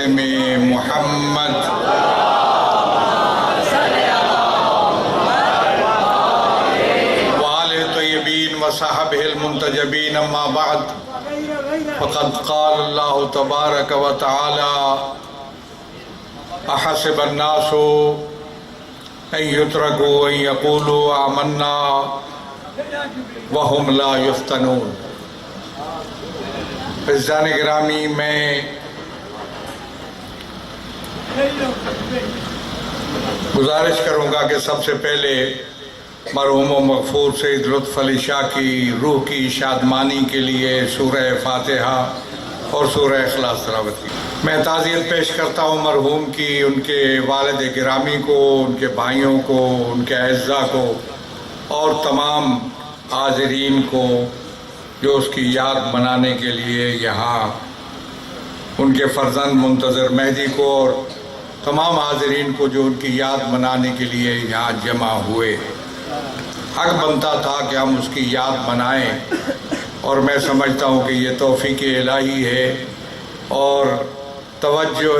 میں محمد وآلہ طیبین وصحبہ المنتجبین اما بعد فقد قال اللہ تبارک و تعالی احسب الناس ان یترکوا ان یقولوا آمنا وهم لا یفتنون۔ عزیزان گرامی، میں گزارش کروں گا کہ سب سے پہلے مرحوم و مغفور سید لطف علی شاہ کی روح کی شادمانی کے لیے سورہ فاتحہ اور سورہ اخلاص تلاوت کی۔ میں تعزیت پیش کرتا ہوں مرحوم کی، ان کے والد گرامی کو، ان کے بھائیوں کو، ان کے اعزاء کو اور تمام حاضرین کو جو اس کی یاد منانے کے لیے یہاں، ان کے فرزند منتظر مہدی کو اور تمام حاضرین کو جو ان کی یاد منانے کے لیے یہاں جمع ہوئے۔ حق بنتا تھا کہ ہم اس کی یاد منائیں، اور میں سمجھتا ہوں کہ یہ توفیق الہی ہے اور توجہ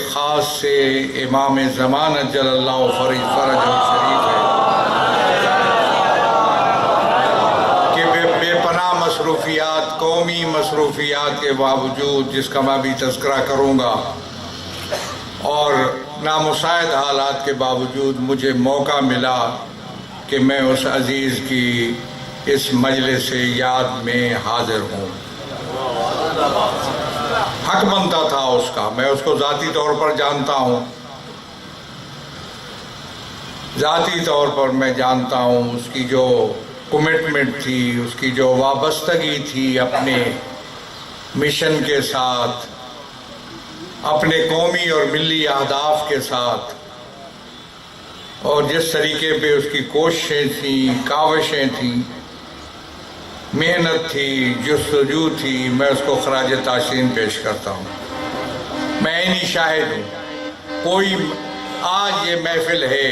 خاص سے امام زمان اجل اللہ فرج شریف ہے کہ بے پناہ مصروفیات، قومی مصروفیات کے باوجود، جس کا میں بھی تذکرہ کروں گا، اور نامساعد حالات کے باوجود مجھے موقع ملا کہ میں اس عزیز کی اس مجلس یاد میں حاضر ہوں۔ حق بنتا تھا اس کا، میں اس کو ذاتی طور پر جانتا ہوں، ذاتی طور پر میں جانتا ہوں اس کی جو کمٹمنٹ تھی، اس کی جو وابستگی تھی اپنے مشن کے ساتھ، اپنے قومی اور ملی اہداف کے ساتھ، اور جس طریقے پہ اس کی کوششیں تھیں، کاوشیں تھیں، محنت تھی، جستجو تھی، میں اس کو خراج تحسین پیش کرتا ہوں۔ میں عینی شاہد ہوں، کوئی آج یہ محفل ہے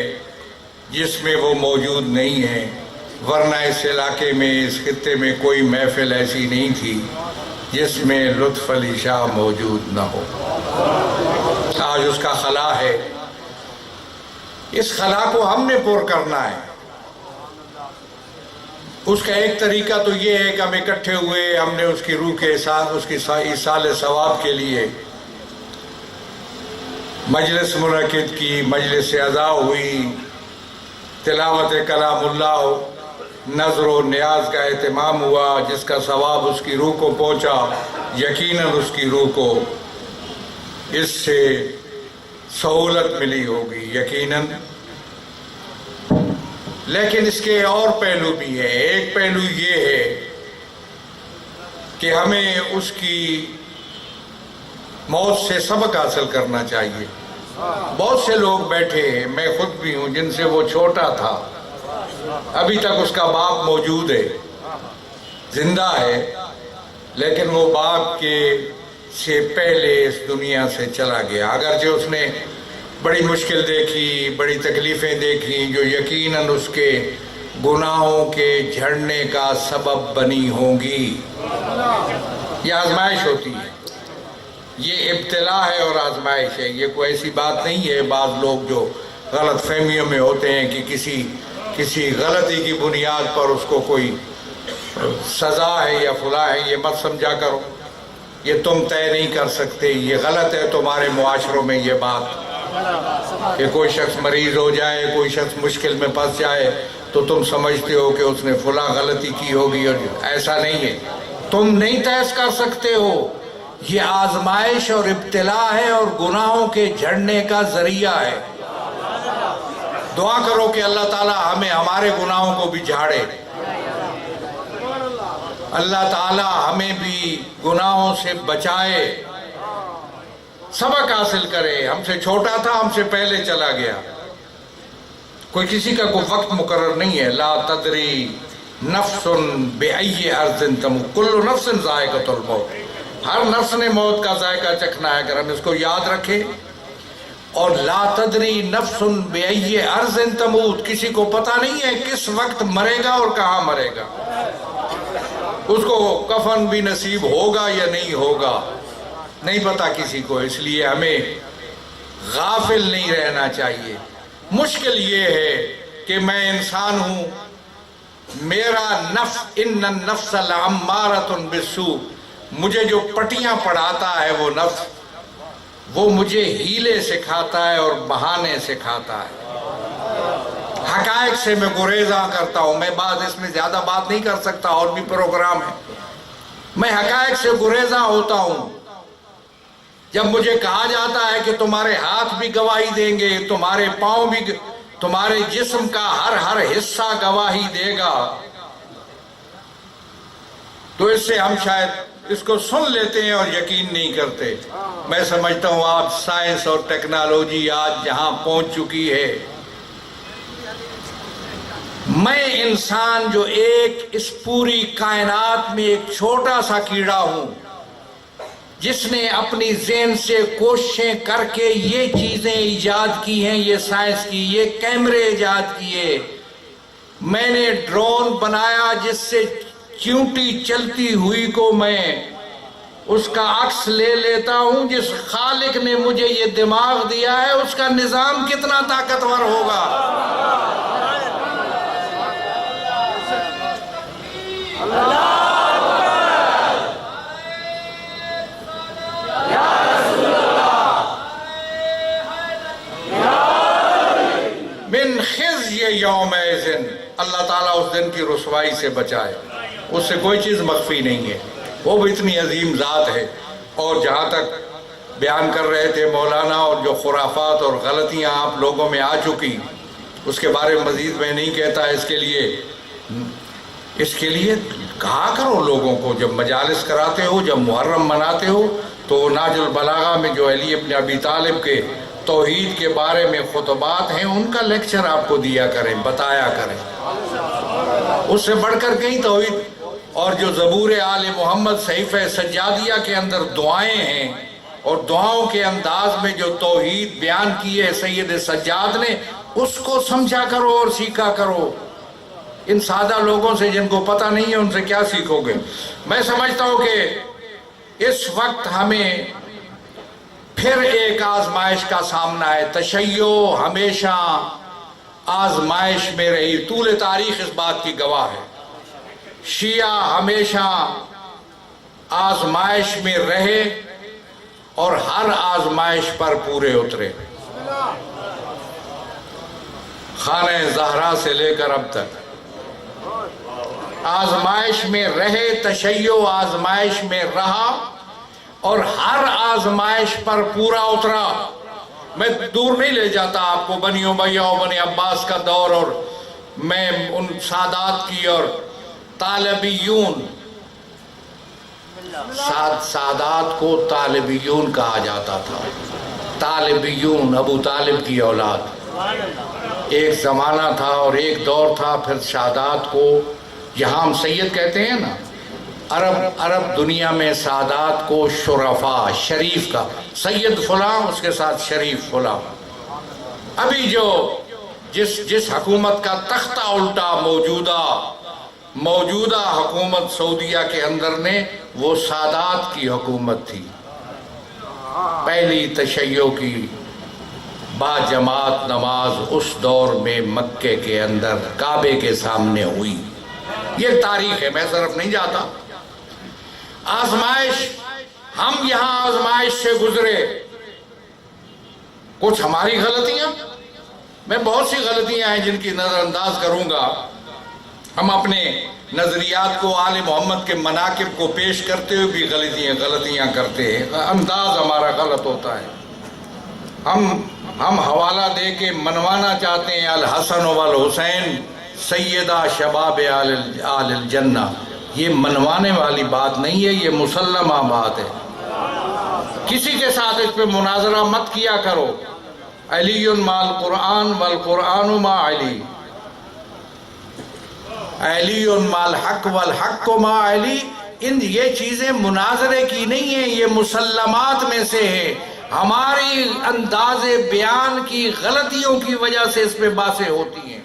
جس میں وہ موجود نہیں ہے، ورنہ اس علاقے میں، اس خطے میں کوئی محفل ایسی نہیں تھی جس میں لطف علی شاہ موجود نہ ہو۔ آج اس کا خلا ہے، اس خلا کو ہم نے پر کرنا ہے۔ اس کا ایک طریقہ تو یہ ہے کہ ہم اکٹھے ہوئے، ہم نے اس کی روح کے اس کی ایصال ثواب کے لیے مجلس منعقد کی، مجلس عزا ہوئی، تلاوت کلام اللہ، نظر و نیاز کا اہتمام ہوا، جس کا ثواب اس کی روح کو پہنچا۔ یقیناً اس کی روح کو اس سے سہولت ملی ہوگی، یقیناً۔ لیکن اس کے اور پہلو بھی ہیں۔ ایک پہلو یہ ہے کہ ہمیں اس کی موت سے سبق حاصل کرنا چاہیے۔ بہت سے لوگ بیٹھے ہیں، میں خود بھی ہوں، جن سے وہ چھوٹا تھا، ابھی تک اس کا باپ موجود ہے، زندہ ہے، لیکن وہ باپ کے سے پہلے اس دنیا سے چلا گیا۔ اگرچہ اس نے بڑی مشکل دیکھی، بڑی تکلیفیں دیکھی، جو یقیناً اس کے گناہوں کے جھڑنے کا سبب بنی ہوں گی۔ یہ آزمائش ہوتی ہے، یہ ابتلا ہے اور آزمائش ہے، یہ کوئی ایسی بات نہیں ہے۔ بعض لوگ جو غلط فہمیوں میں ہوتے ہیں کہ کسی غلطی کی بنیاد پر اس کو کوئی سزا ہے یا فلاں ہے، یہ مت سمجھا کرو، یہ تم طے نہیں کر سکتے۔ یہ غلط ہے تمہارے معاشروں میں یہ بات کہ کوئی شخص مریض ہو جائے، کوئی شخص مشکل میں پھنس جائے تو تم سمجھتے ہو کہ اس نے فلاں غلطی کی ہوگی، اور ایسا نہیں ہے، تم نہیں طے کر سکتے ہو۔ یہ آزمائش اور ابتلا ہے اور گناہوں کے جھڑنے کا ذریعہ ہے۔ دعا کرو کہ اللہ تعالی ہمیں ہمارے گناہوں کو بھی جھاڑے، اللہ تعالی ہمیں بھی گناہوں سے بچائے، سبق حاصل کرے۔ ہم سے چھوٹا تھا، ہم سے پہلے چلا گیا، کوئی کسی کا کوئی وقت مقرر نہیں ہے۔ لا تدری نفس بأی ارض تموت، کل نفس ذائقۃ الموت، ہر نفس نے موت کا ذائقہ چکھنا ہے۔ اگر ہم اس کو یاد رکھیں، اور لا تدری نفس بأی ارض تموت، کسی کو پتہ نہیں ہے کس وقت مرے گا اور کہاں مرے گا، اس کو کفن بھی نصیب ہوگا یا نہیں ہوگا، نہیں پتا کسی کو، اس لیے ہمیں غافل نہیں رہنا چاہیے۔ مشکل یہ ہے کہ میں انسان ہوں، میرا نفس ان النفس لعمارۃ بالسوء، مجھے جو پٹیاں پڑھاتا ہے وہ نفس، وہ مجھے ہیلے سکھاتا ہے اور بہانے سکھاتا ہے۔ حقائق سے میں گریزاں کرتا ہوں، میں اس میں زیادہ بات نہیں کر سکتا، اور بھی پروگرام ہے۔ میں حقائق سے گریزاں ہوتا ہوں۔ جب مجھے کہا جاتا ہے کہ تمہارے ہاتھ بھی گواہی دیں گے، تمہارے پاؤں بھی، تمہارے جسم کا ہر حصہ گواہی دے گا، تو اس سے ہم شاید اس کو سن لیتے ہیں اور یقین نہیں کرتے۔ میں سمجھتا ہوں آپ سائنس اور ٹیکنالوجی آج جہاں پہنچ چکی ہے، میں انسان جو اس پوری کائنات میں ایک چھوٹا سا کیڑا ہوں، جس نے اپنی ذہن سے کوششیں کر کے یہ چیزیں ایجاد کی ہیں، یہ سائنس کی، یہ کیمرے ایجاد کیے، میں نے ڈرون بنایا جس سے چیونٹی چلتی ہوئی کو میں اس کا عکس لے لیتا ہوں۔ جس خالق نے مجھے یہ دماغ دیا ہے اس کا نظام کتنا طاقتور ہوگا۔ من خزي يومئذ، اللہ تعالیٰ اس دن کی رسوائی سے بچائے، اس سے کوئی چیز مخفی نہیں ہے، وہ بھی اتنی عظیم ذات ہے۔ اور جہاں تک بیان کر رہے تھے مولانا، اور جو خرافات اور غلطیاں آپ لوگوں میں آ چکی، اس کے بارے میں مزید میں نہیں کہتا۔ اس کے لیے کہا کرو لوگوں کو، جب مجالس کراتے ہو، جب محرم مناتے ہو، تو ناج البلاغہ میں جو علی ابن ابی طالب کے توحید کے بارے میں خطبات ہیں، ان کا لیکچر آپ کو دیا کریں، بتایا کریں۔ اس سے بڑھ کر کہیں توحید، اور جو زبور آل محمد صحیفہ سجادیہ کے اندر دعائیں ہیں، اور دعاؤں کے انداز میں جو توحید بیان کی ہے سید سجاد نے، اس کو سمجھا کرو اور سیکھا کرو۔ ان سادہ لوگوں سے جن کو پتہ نہیں ہے، ان سے کیا سیکھو گے؟ میں سمجھتا ہوں کہ اس وقت ہمیں پھر ایک آزمائش کا سامنا ہے۔ تشیع ہمیشہ آزمائش میں رہی، طول تاریخ اس بات کی گواہ ہے۔ شیعہ ہمیشہ آزمائش میں رہے اور ہر آزمائش پر پورے اترے، خانہ زہرا سے لے کر اب تک آزمائش میں رہے۔ تشیع آزمائش میں رہا اور ہر آزمائش پر پورا اترا۔ میں دور نہیں لے جاتا آپ کو بنی امیہ و بنی عباس کا دور، اور میں ان سادات کی، اور طالبیون، سادات کو طالبیون کہا جاتا تھا۔ طالبیون، ابو طالب کی اولاد۔ ایک زمانہ تھا اور ایک دور تھا، پھر سادات کو یہاں ہم سید کہتے ہیں نا، عرب دنیا میں سادات کو شرفا، شریف کا، سید فلاں اس کے ساتھ شریف فلاں۔ ابھی جو جس حکومت کا تختہ الٹا موجودہ حکومت سعودیہ کے اندر نے، وہ سادات کی حکومت تھی، پہلی تشیع کی با جماعت نماز اس دور میں مکے کے اندر کعبے کے سامنے ہوئی۔ یہ تاریخ ہے، میں صرف نہیں جاتا۔ آزمائش، ہم یہاں آزمائش سے گزرے، کچھ ہماری غلطیاں، میں بہت سی غلطیاں ہیں جن کی نظر انداز کروں گا۔ ہم اپنے نظریات کو، آل محمد کے مناقب کو پیش کرتے ہوئے بھی غلطیاں کرتے ہیں، انداز ہمارا غلط ہوتا ہے۔ ہم حوالہ دے کے منوانا چاہتے ہیں الحسن والحسین سیدہ شباب آل الجنہ، یہ منوانے والی بات نہیں ہے، یہ مسلمہ بات ہے۔ کسی کے ساتھ اس پہ مناظرہ مت کیا کرو۔ علی مع القرآن والقرآن مع علی، علی مع الحق والحق مع علی، یہ چیزیں مناظرے کی نہیں ہیں، یہ مسلمات میں سے ہے۔ ہماری انداز بیان کی غلطیوں کی وجہ سے اس پہ باتیں ہوتی ہیں۔